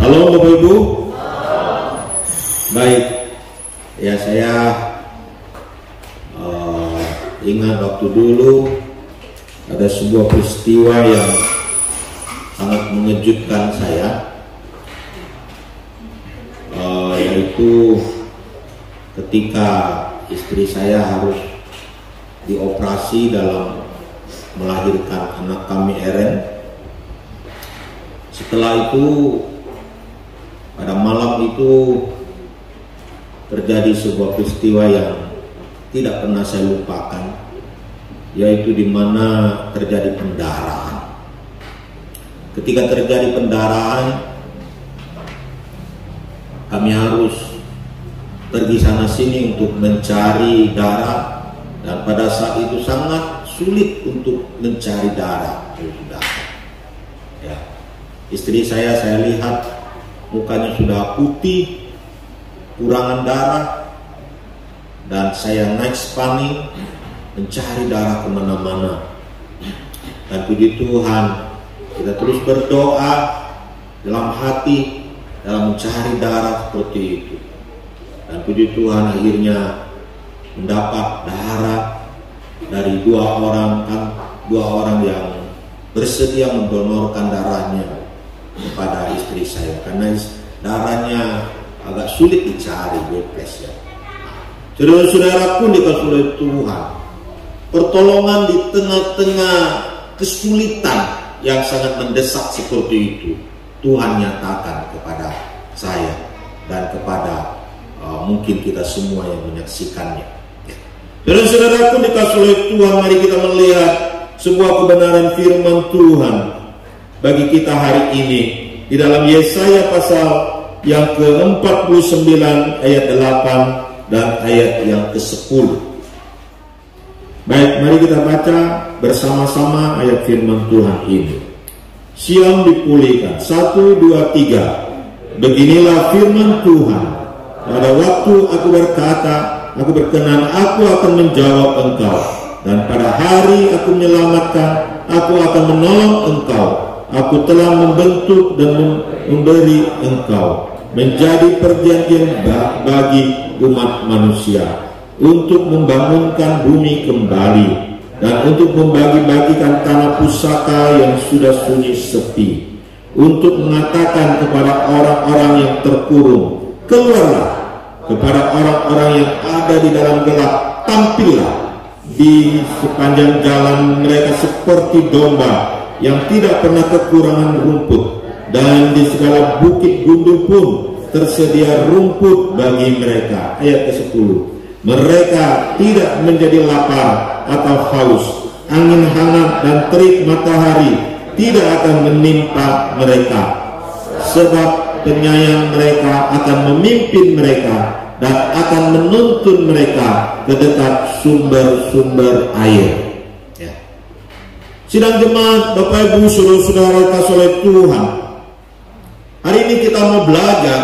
Halo Bapak Ibu. Baik, ya saya ingat waktu dulu ada sebuah peristiwa yang sangat mengejutkan saya, yaitu ketika istri saya harus dioperasi dalam melahirkan anak kami Eren. Setelah itu, pada malam itu terjadi sebuah peristiwa yang tidak pernah saya lupakan, yaitu di mana terjadi pendarahan. Ketika terjadi pendarahan, kami harus pergi sana sini untuk mencari darah, dan pada saat itu sangat sulit untuk mencari darah. Ya. Istri saya lihat mukanya sudah putih, kurangan darah, dan saya naik spani mencari darah kemana-mana. Dan puji Tuhan, kita terus berdoa dalam hati dalam mencari darah seperti itu. Dan puji Tuhan, akhirnya mendapat darah dari dua orang yang bersedia mendonorkan darahnya kepada istri saya, karena darahnya agak sulit dicari, bepres ya. Saudara-saudara pun dikasih oleh Tuhan pertolongan di tengah-tengah kesulitan yang sangat mendesak seperti itu. Tuhan nyatakan kepada saya dan kepada mungkin kita semua yang menyaksikannya. Saudara-saudara pun dikasih oleh Tuhan, mari kita melihat sebuah kebenaran firman Tuhan bagi kita hari ini di dalam Yesaya pasal yang ke-49 ayat 8 dan ayat yang ke-10. Baik, mari kita baca bersama-sama ayat firman Tuhan ini. Sion dipulihkan. 1, 2, 3. Beginilah firman Tuhan. Pada waktu aku berkata, aku berkenan, aku akan menjawab engkau. Dan pada hari aku menyelamatkan, aku akan menolong engkau. Aku telah membentuk dan memberi engkau menjadi perjanjian bagi umat manusia, untuk membangunkan bumi kembali, dan untuk membagi-bagikan tanah pusaka yang sudah sunyi sepi, untuk mengatakan kepada orang-orang yang terkurung, keluarlah, kepada orang-orang yang ada di dalam gelap, tampillah di sepanjang jalan mereka seperti domba yang tidak pernah kekurangan rumput, dan di segala bukit gundul pun tersedia rumput bagi mereka. Ayat ke-10. Mereka tidak menjadi lapar atau haus, angin hangat dan terik matahari tidak akan menimpa mereka, sebab penyayang mereka akan memimpin mereka dan akan menuntun mereka ke dekat sumber-sumber air. Sidang jemaat, Bapak Ibu, saudara-saudara kasih oleh Tuhan, hari ini kita mau belajar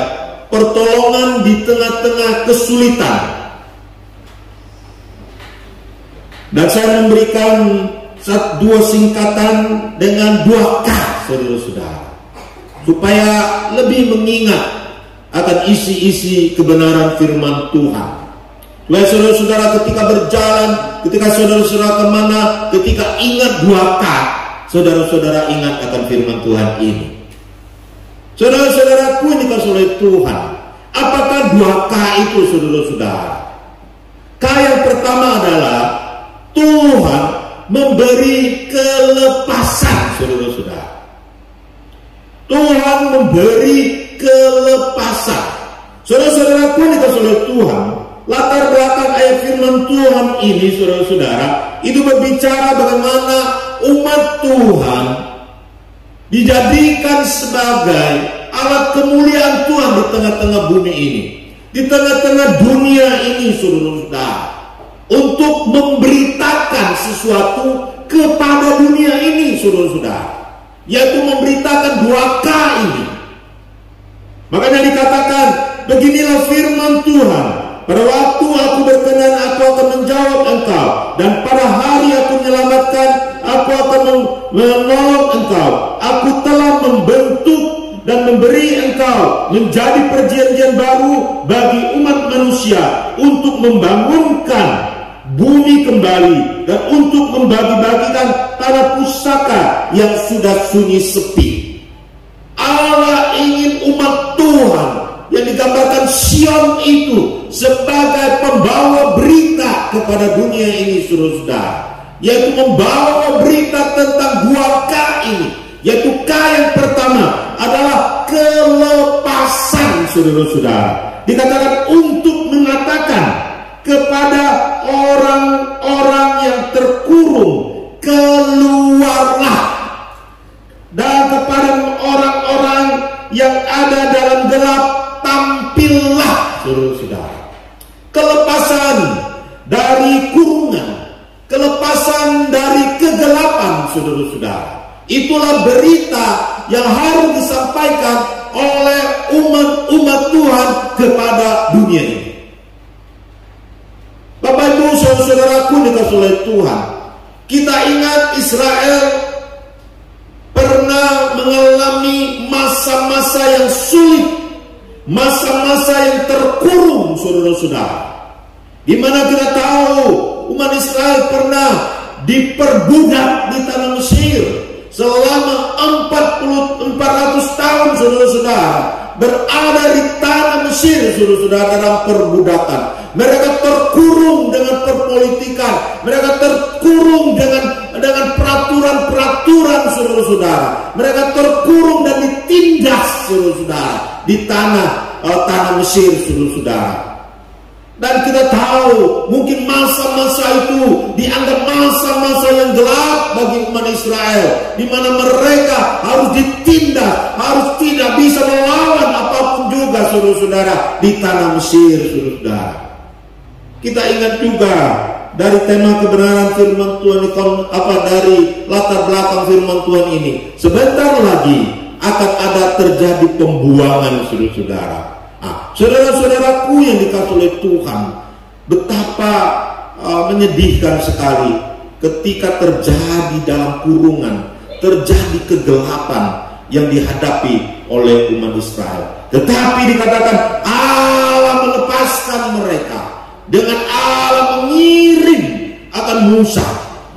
pertolongan di tengah-tengah kesulitan. Dan saya memberikan dua singkatan dengan 2K, saudara-saudara, supaya lebih mengingat akan isi-isi kebenaran firman Tuhan. Supaya saudara-saudara ketika berjalan, ketika saudara-saudara kemana, ketika ingat 2K, saudara-saudara ingat akan firman Tuhan ini. Saudara-saudaraku ini dikasih oleh Tuhan, apakah 2K itu, saudara-saudara? K yang pertama adalah Tuhan memberi kelepasan, saudara-saudara. Tuhan memberi kelepasan. Saudara-saudaraku ini dikasih oleh Tuhan, latar belakang ayat firman Tuhan ini, saudara-saudara, itu berbicara bagaimana umat Tuhan dijadikan sebagai alat kemuliaan Tuhan di tengah-tengah bumi ini, di tengah-tengah dunia ini, saudara-saudara, untuk memberitakan sesuatu kepada dunia ini, saudara-saudara, yaitu memberitakan 2K ini. Makanya dikatakan, beginilah firman Tuhan, pada waktu aku berkenan, aku akan menjawab engkau, dan pada hari aku menyelamatkan, aku akan menolong engkau. Aku telah membentuk dan memberi engkau menjadi perjanjian baru bagi umat manusia untuk membangunkan bumi kembali dan untuk membagi-bagikan tanah pusaka yang sudah sunyi sepi. Allah ingin umat Tuhan yang digambarkan Sion itu sebagai pembawa berita kepada dunia ini, saudara-saudara, yaitu membawa berita tentang 2K ini, yaitu K yang pertama adalah kelepasan, saudara-saudara. Dikatakan untuk mengatakan kepada orang-orang yang terkurung, keluarlah, dan kepada orang-orang yang ada dalam gelap, tampillah, saudara-saudara. Kelepasan dari kurungan, kelepasan dari kegelapan, saudara-saudara. Itulah berita yang harus disampaikan oleh umat Tuhan kepada dunia ini. Bapak Ibu saudara-saudaraku dikasihi oleh Tuhan, kita ingat Israel pernah mengalami masa-masa yang sulit, masa-masa yang terkurung, saudara-saudara, di mana kita tahu umat Israel pernah diperbudak di tanah Mesir selama 400 tahun, saudara-saudara, berada di tanah Mesir, saudara-saudara, dalam perbudakan. Mereka terkurung dengan perpolitikan, mereka terkurung dengan peraturan-peraturan, saudara-saudara. Mereka terkurung dan ditindas, saudara-saudara, di tanah Mesir, saudara-saudara. Dan kita tahu mungkin masa-masa itu dianggap masa-masa yang gelap bagi umat Israel, di mana mereka harus ditindas, harus tidak bisa melawan apapun juga, saudara-saudara, di tanah Mesir, saudara-saudara. Kita ingat juga dari tema kebenaran firman Tuhan, dari latar belakang firman Tuhan ini, sebentar lagi akan ada terjadi pembuangan, saudara-saudara. Saudara-saudaraku yang dikasihi oleh Tuhan, betapa menyedihkan sekali ketika terjadi dalam kurungan, terjadi kegelapan yang dihadapi oleh umat Israel. Tetapi dikatakan Allah melepaskan mereka, dengan Allah mengirim akan Musa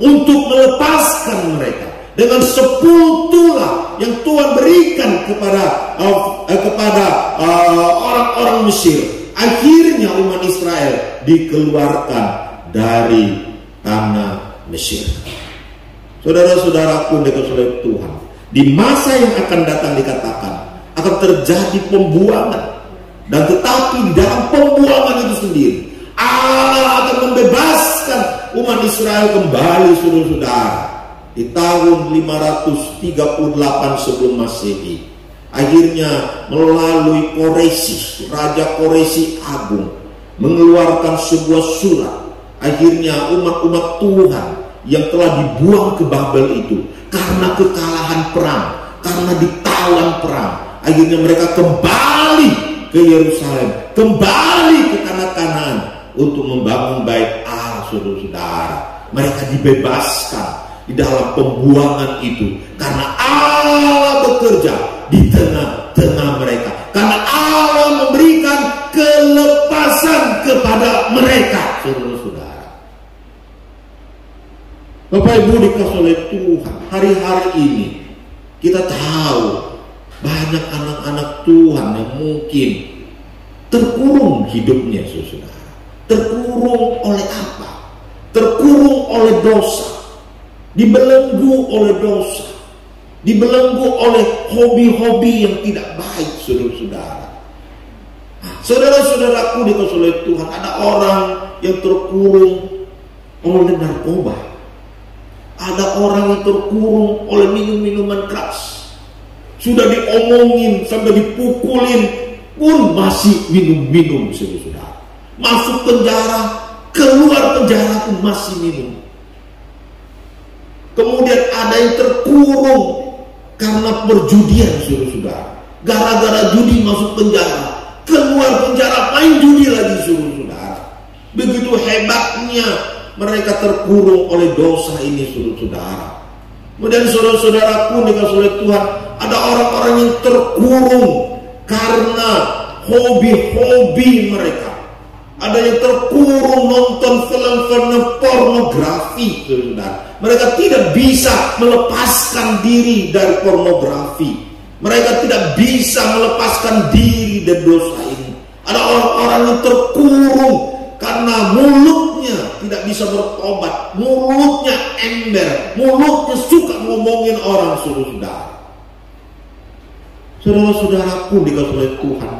untuk melepaskan mereka dengan 10 tulah yang Tuhan berikan kepada orang-orang Mesir. Akhirnya umat Israel dikeluarkan dari tanah Mesir. Saudara-saudaraku dikasihi oleh Tuhan, di masa yang akan datang dikatakan akan terjadi pembuangan, dan tetapi di dalam pembuangan itu sendiri Allah akan membebaskan umat Israel kembali, saudara-saudara. Di tahun 538 sebelum Masehi, akhirnya melalui Koresi, Raja Koresi Agung mengeluarkan sebuah surat. Akhirnya umat-umat Tuhan yang telah dibuang ke Babel itu karena kekalahan perang, karena ditawan perang, akhirnya mereka kembali ke Yerusalem, kembali ke tanah Kanaan untuk membangun bait Allah, saudara-saudara. Mereka dibebaskan di dalam pembuangan itu karena Allah bekerja di tengah-tengah mereka, karena Allah memberikan kelepasan kepada mereka, saudara-saudara. Bapak Ibu dikasihi oleh Tuhan, hari-hari ini kita tahu banyak anak-anak Tuhan yang mungkin terkurung hidupnya, saudara. Terkurung oleh apa? Terkurung oleh dosa, dibelenggu oleh dosa, dibelenggu oleh hobi-hobi yang tidak baik, saudara-saudara. Saudara-saudaraku dikasihi oleh Tuhan, ada orang yang terkurung oleh narkoba, ada orang yang terkurung oleh minum-minuman keras. Sudah diomongin sampai dipukulin pun masih minum-minum, saudara-saudara. Masuk penjara, keluar penjara pun masih minum. Kemudian ada yang terkurung karena perjudian, saudara-saudara. Gara-gara judi masuk penjara, keluar penjara main judi lagi, saudara-saudara. Begitu hebatnya mereka terkurung oleh dosa ini, saudara-saudara. Kemudian saudara-saudaraku dikasihi oleh Tuhan, ada orang-orang yang terkurung karena hobi-hobi mereka. Ada yang terkurung nonton film-film pornografi, saudara. Mereka tidak bisa melepaskan diri dari pornografi. Mereka tidak bisa melepaskan diri dari dosa ini. Ada orang-orang yang terkurung karena mulutnya tidak bisa bertobat, mulutnya ember, mulutnya suka ngomongin orang, saudara. Saudara-saudaraku dikasih oleh Tuhan,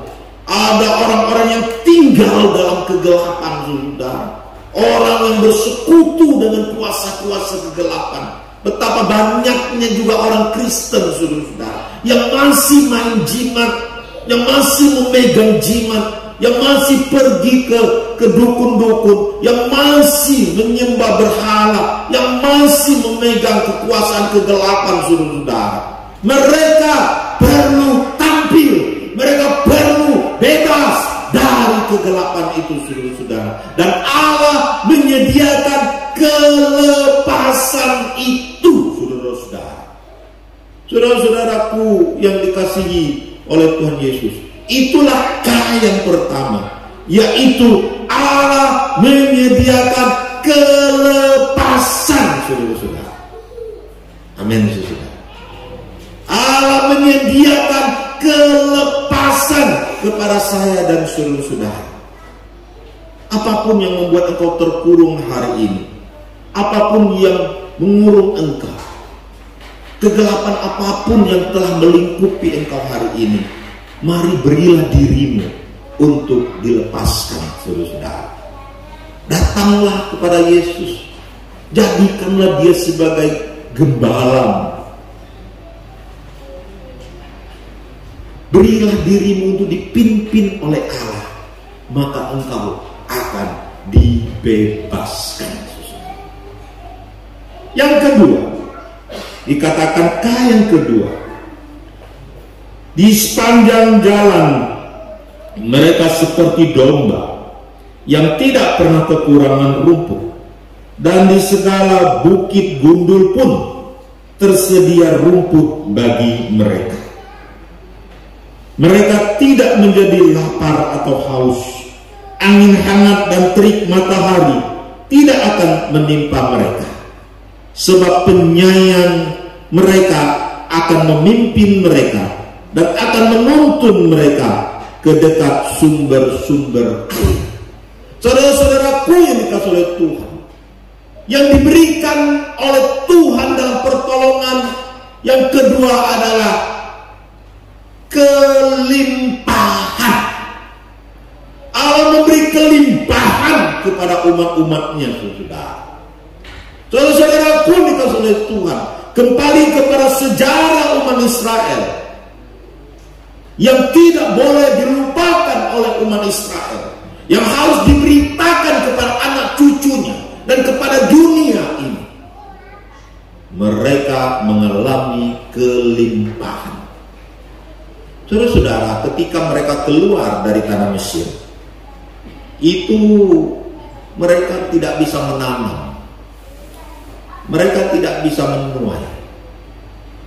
ada orang-orang yang tinggal dalam kegelapan, saudara. Orang yang bersekutu dengan kuasa-kuasa kegelapan. Betapa banyaknya juga orang Kristen, saudara, yang masih main jimat, yang masih memegang jimat, yang masih pergi ke dukun-dukun, yang masih menyembah berhala, yang masih memegang kekuasaan kegelapan, saudara. Mereka perlu tampil, mereka perlu bebas dari kegelapan itu, saudara. Dan Allah menyediakan kelepasan itu, saudara-saudara. Saudara-saudaraku yang dikasihi oleh Tuhan Yesus, itulah kata yang pertama, yaitu Allah menyediakan kelepasan, saudara-saudara. Amin, saudara. Allah menyediakan kelepasan kepada saya dan saudara-saudara. Apapun yang membuat engkau terkurung hari ini, apapun yang mengurung engkau, kegelapan apapun yang telah melingkupi engkau hari ini, mari berilah dirimu untuk dilepaskan, saudara-saudara. Datanglah kepada Yesus, jadikanlah dia sebagai gembala. Berilah dirimu untuk dipimpin oleh Allah, maka engkau akan dibebaskan. Yang kedua, dikatakan yang kedua, di sepanjang jalan mereka seperti domba yang tidak pernah kekurangan rumput, dan di segala bukit gundul pun tersedia rumput bagi mereka. Mereka tidak menjadi lapar atau haus. Angin hangat dan terik matahari tidak akan menimpa mereka. Sebab penyayang mereka akan memimpin mereka dan akan menuntun mereka ke dekat sumber-sumber air. Saudara-saudaraku yang dikasihi oleh Tuhan, yang diberikan oleh Tuhan dalam pertolongan yang kedua adalah kelimpahan. Allah memberi kelimpahan kepada umat-umatnya, saudara. Saudara-saudaraku dikasihi oleh Tuhan, kembali kepada sejarah umat Israel yang tidak boleh dilupakan oleh umat Israel, yang harus diberitakan kepada anak cucunya dan kepada dunia ini. Mereka mengalami kelimpahan. Saudara-saudara, ketika mereka keluar dari tanah Mesir, itu mereka tidak bisa menanam, mereka tidak bisa menuai.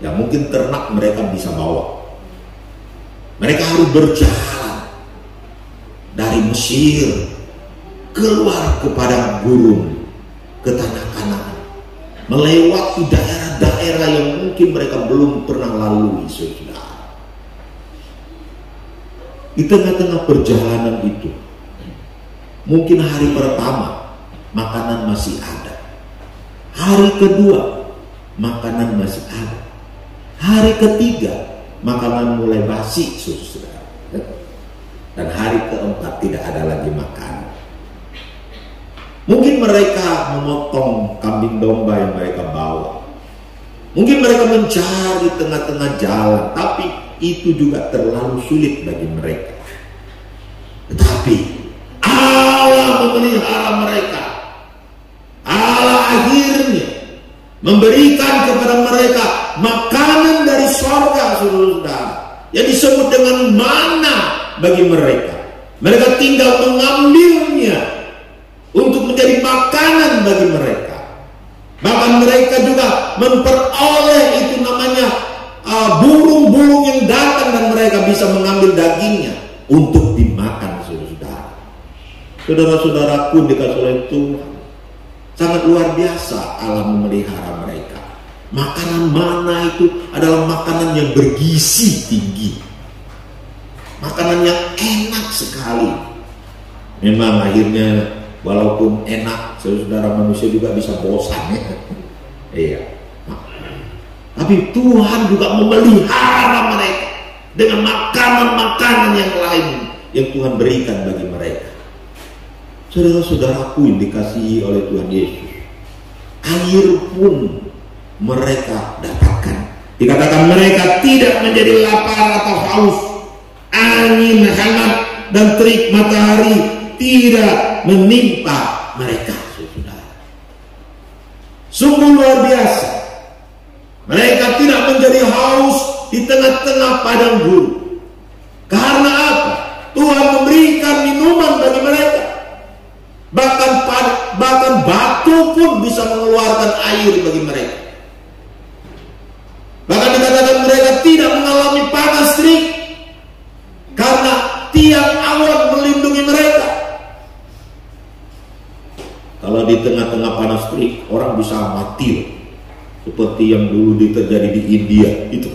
Ya mungkin ternak mereka bisa bawa. Mereka harus berjalan dari Mesir keluar kepada gurun, ke tanah Kanaan, melewati daerah-daerah yang mungkin mereka belum pernah lalui, saudara. Di tengah-tengah perjalanan itu, mungkin hari pertama makanan masih ada, hari kedua makanan masih ada, hari ketiga makanan mulai basi, saudara, dan hari keempat tidak ada lagi makanan. Mungkin mereka memotong kambing domba yang mereka bawa, mungkin mereka mencari tengah-tengah jalan, tapi itu juga terlalu sulit bagi mereka. Tetapi Allah memelihara mereka. Allah akhirnya memberikan kepada mereka makanan dari sorga, saudara, yang disebut dengan mana bagi mereka. Mereka tinggal mengambilnya untuk menjadi makanan bagi mereka. Bahkan mereka juga memperoleh itu namanya burung-burung yang datang dan mereka bisa mengambil dagingnya untuk dimakan, saudara-saudara. Saudara-saudaraku dikasih oleh Tuhan, sangat luar biasa Allah memelihara mereka. Makanan mana itu adalah makanan yang bergizi tinggi, makanan yang enak sekali. Memang akhirnya walaupun enak, saudara, manusia juga bisa bosan ya. Iya. Tapi Tuhan juga memelihara mereka dengan makanan-makanan yang lain yang Tuhan berikan bagi mereka. Saudara-saudaraku yang dikasihi oleh Tuhan Yesus, air pun mereka dapatkan. Dikatakan mereka tidak menjadi lapar atau haus. Angin hangat dan terik matahari tidak menimpa mereka, saudara. Sungguh luar biasa. Mereka tidak menjadi haus di tengah-tengah padang gurun. Karena apa? Tuhan memberikan minuman bagi mereka. Bahkan batu pun bisa mengeluarkan air bagi mereka. Bahkan dikatakan mereka tidak mengalami panas terik, karena tiang awan melindungi mereka. Kalau di tengah-tengah panas terik, orang bisa mati, seperti yang dulu terjadi di India itu.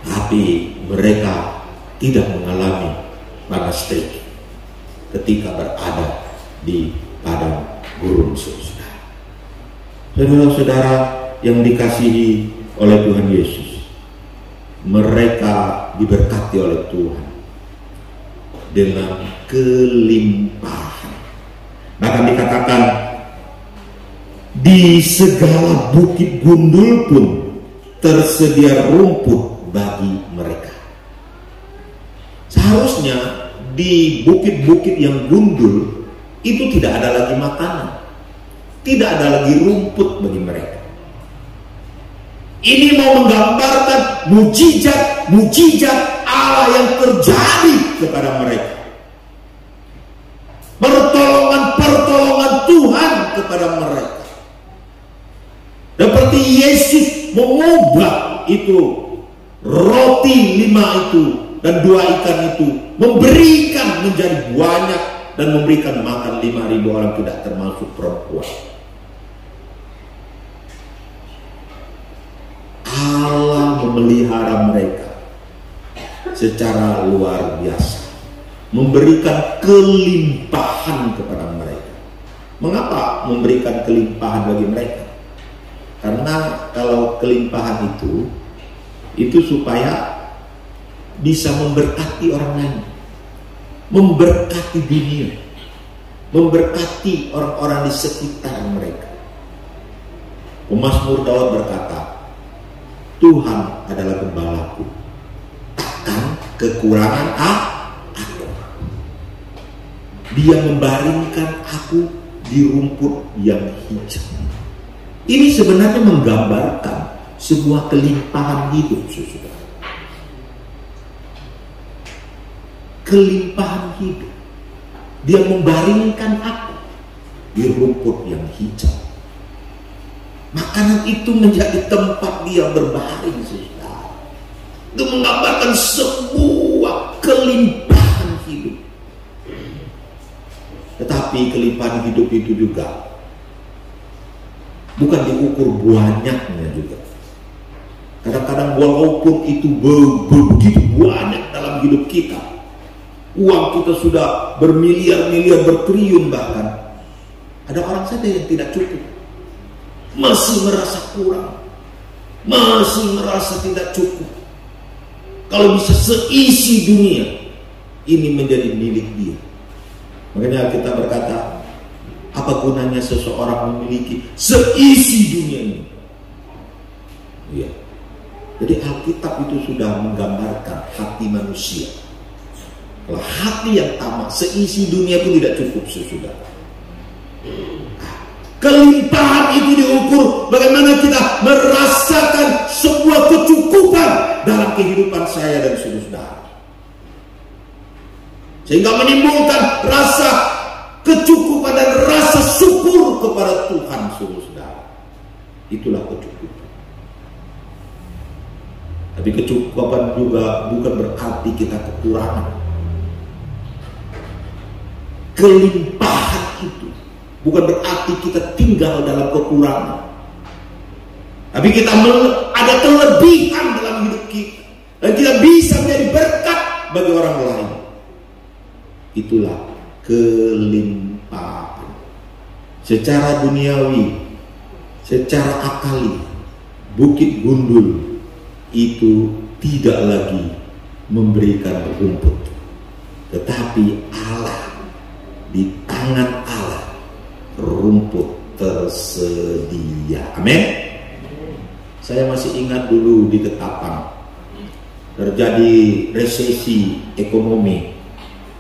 Tapi mereka tidak mengalami panas terik ketika berada di padang gurun, saudara. Saudara-saudara yang dikasihi oleh Tuhan Yesus, mereka diberkati oleh Tuhan dengan kelimpahan. Bahkan dikatakan di segala bukit gundul pun tersedia rumput bagi mereka. Seharusnya di bukit-bukit yang gundul itu tidak ada lagi makanan, tidak ada lagi rumput bagi mereka. Ini mau menggambarkan mujizat Allah yang terjadi kepada mereka. Pertolongan Tuhan kepada mereka. Seperti Yesus mengubah itu roti 5 itu dan 2 ikan itu, memberikan menjadi banyak dan memberikan makan 5.000 orang, tidak termasuk perempuan. Allah memelihara mereka secara luar biasa, memberikan kelimpahan kepada mereka. Mengapa memberikan kelimpahan bagi mereka? Karena kalau kelimpahan itu supaya bisa memberkati orang lain, memberkati dunia, memberkati orang-orang di sekitar mereka. Pemazmur Daud berkata, Tuhan adalah gembalaku, takkan kekurangan aku. Dia membaringkan aku di rumput yang hijau. Ini sebenarnya menggambarkan sebuah kelimpahan hidup, saudara. Kelimpahan hidup. Dia membaringkan aku di rumput yang hijau. Makanan itu menjadi tempat dia berbaring, saudara. Itu menggambarkan sebuah kelimpahan hidup. Tetapi kelimpahan hidup itu juga bukan diukur banyaknya juga. Kadang-kadang walaupun itu begitu banyak dalam hidup kita, uang kita sudah bermiliar-miliar, bertriliun bahkan, ada orang saja yang tidak cukup, masih merasa kurang, masih merasa tidak cukup. Kalau bisa seisi dunia ini menjadi milik dia. Makanya kita berkata, apa gunanya seseorang memiliki seisi dunia ini? Ya. Jadi Alkitab itu sudah menggambarkan hati manusia. Kalau hati yang tamak, seisi dunia pun tidak cukup, sesudah. Kelimpahan itu diukur bagaimana kita merasakan sebuah kecukupan dalam kehidupan saya dan saudara. Sehingga menimbulkan rasa kecukupan dan rasa syukur kepada Tuhan, saudara. Itulah kecukupan. Tapi kecukupan juga bukan berarti kita kekurangan. Kelimpahan itu bukan berarti kita tinggal dalam kekurangan. Tapi kita ada kelebihan dalam hidup kita. Dan kita bisa menjadi berkat bagi orang lain. Itulah kelimpahan. Secara duniawi, secara akali, Bukit Gundul itu tidak lagi memberikan rumput. Tetapi Allah, di tangan Allah, rumput tersedia. Amin. Saya masih ingat dulu di Ketapang terjadi resesi ekonomi.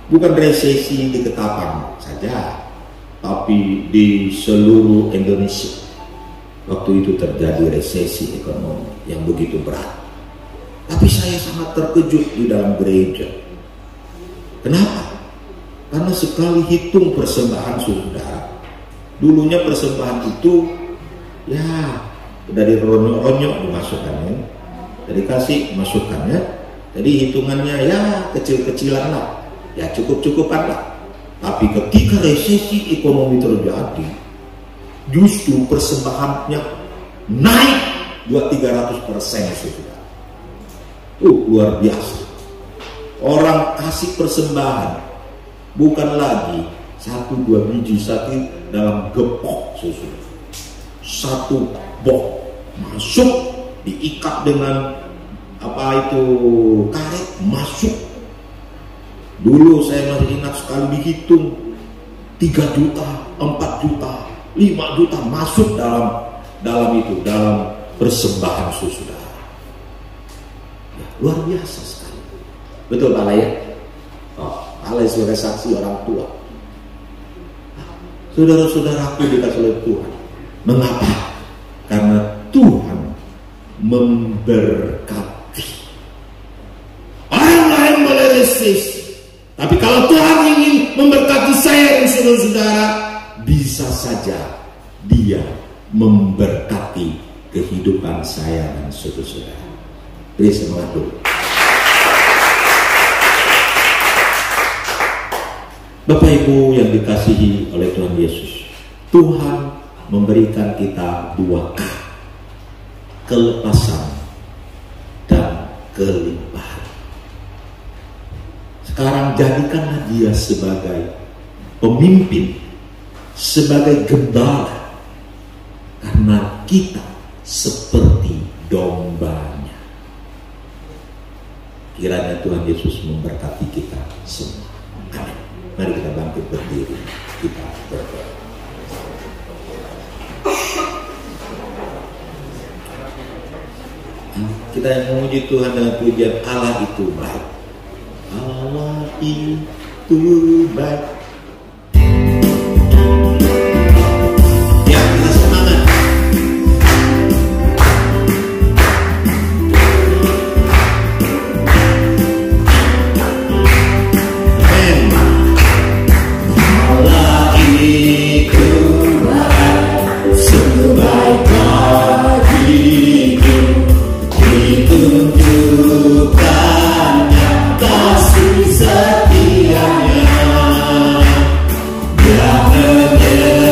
Bukan resesi di Ketapang saja, tapi di seluruh Indonesia. Waktu itu terjadi resesi ekonomi yang begitu berat. Tapi saya sangat terkejut di dalam gereja. Kenapa? Karena sekali hitung persembahan saudara. Dulunya persembahan itu ya dari ronyok dimasukkannya, dari kasih masukkannya. Jadi hitungannya ya kecil-kecilan lah, ya cukup-cukupan lah. Tapi ketika resesi ekonomi terjadi, justru persembahannya naik 200-300% saudara. Luar biasa. Orang kasih persembahan bukan lagi 1-2 biji sapi dalam gepok saudara. Satu bok masuk, diikat dengan karet, masuk. Dulu saya masih ingat sekali dihitung 3 juta, 4 juta, 5 juta masuk dalam persembahan saudara. Ya, luar biasa sekali. Betul Pak ya? Allah sebagai saksi orang tua. Saudara-saudaraku dikasih oleh Tuhan. Mengapa? Karena Tuhan memberkati. Orang lain boleh resesi, tapi kalau Tuhan ingin memberkati saya dan saudara-saudara, bisa saja Dia memberkati kehidupan saya dan saudara-saudara. Beri semangat dulu. Bapak Ibu yang dikasihi oleh Tuhan Yesus, Tuhan memberikan kita 2 kelepasan dan kelimpahan. Sekarang jadikanlah Dia sebagai pemimpin, sebagai gembala, karena kita seperti dombanya. Kiranya Tuhan Yesus memberkati kita semua. Amin. Mari kita bangkit berdiri, kita berdoa. Kita yang memuji Tuhan dengan pujian Allah itu baik. Allah itu baik. Ya, kita semangat. Amen. Allah itu baik, sebaik bagiku. Ditunjukkannya kasih setianya, Dia menyertai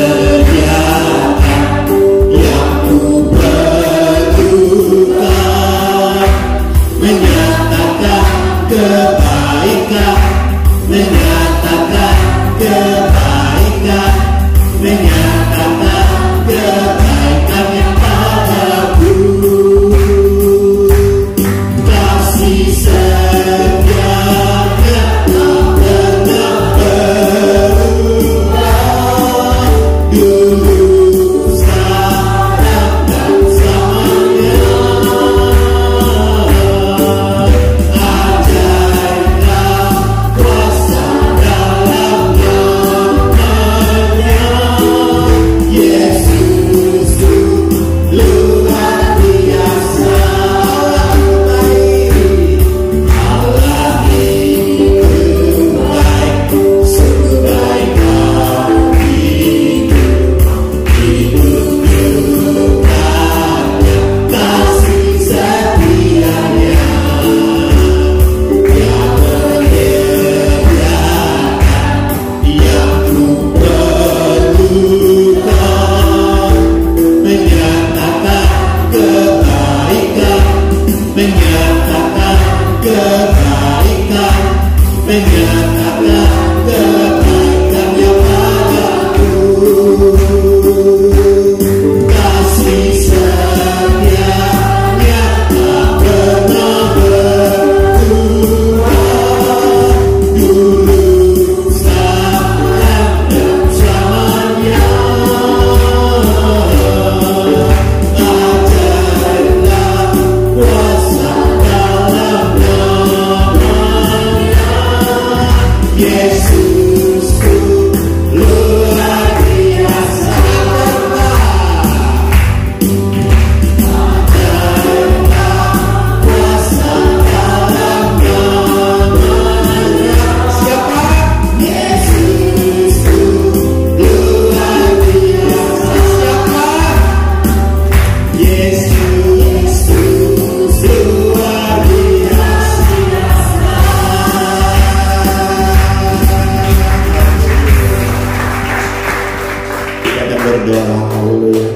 Berdoa, haleluya.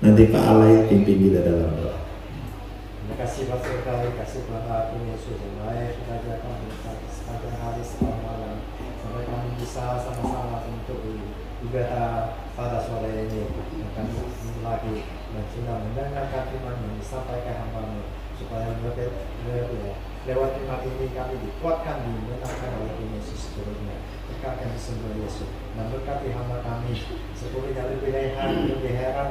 Nanti Pak Alay pimpin kita dalam doa. Terima kasih Bapak sekali, kasih kepada Tuhan Yesus yang baik, kita ajarkan sepanjang hari sepanjang malam sampai kami bisa sama-sama untuk ibadah pada sore ini. Dan kami lagi dan sudah mendengarkan firman yang disampaikan hamba-Mu supaya lewat firman ini kami dikuatkan, dimenangkan oleh Tuhan Yesus seluruhnya. Berkatkan di semua Yesus dan berkati hamba kami sepenuhnya lebih heran,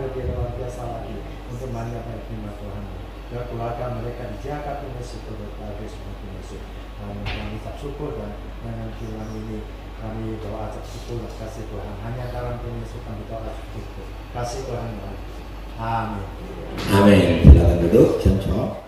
lebih luar biasa lagi untuk menyampaikan firman Tuhan. Dan keluarga mereka dijaga Tuhan Yesus berbagai Tuhan Yesus. Kami ucap syukur dan dengan firman ini kami doa ucap syukur dan kasih Tuhan. Hanya dalam Tuhan Yesus kami doa syukur. Kasih Tuhan. Amin. Amin. Silakan duduk, Contoh.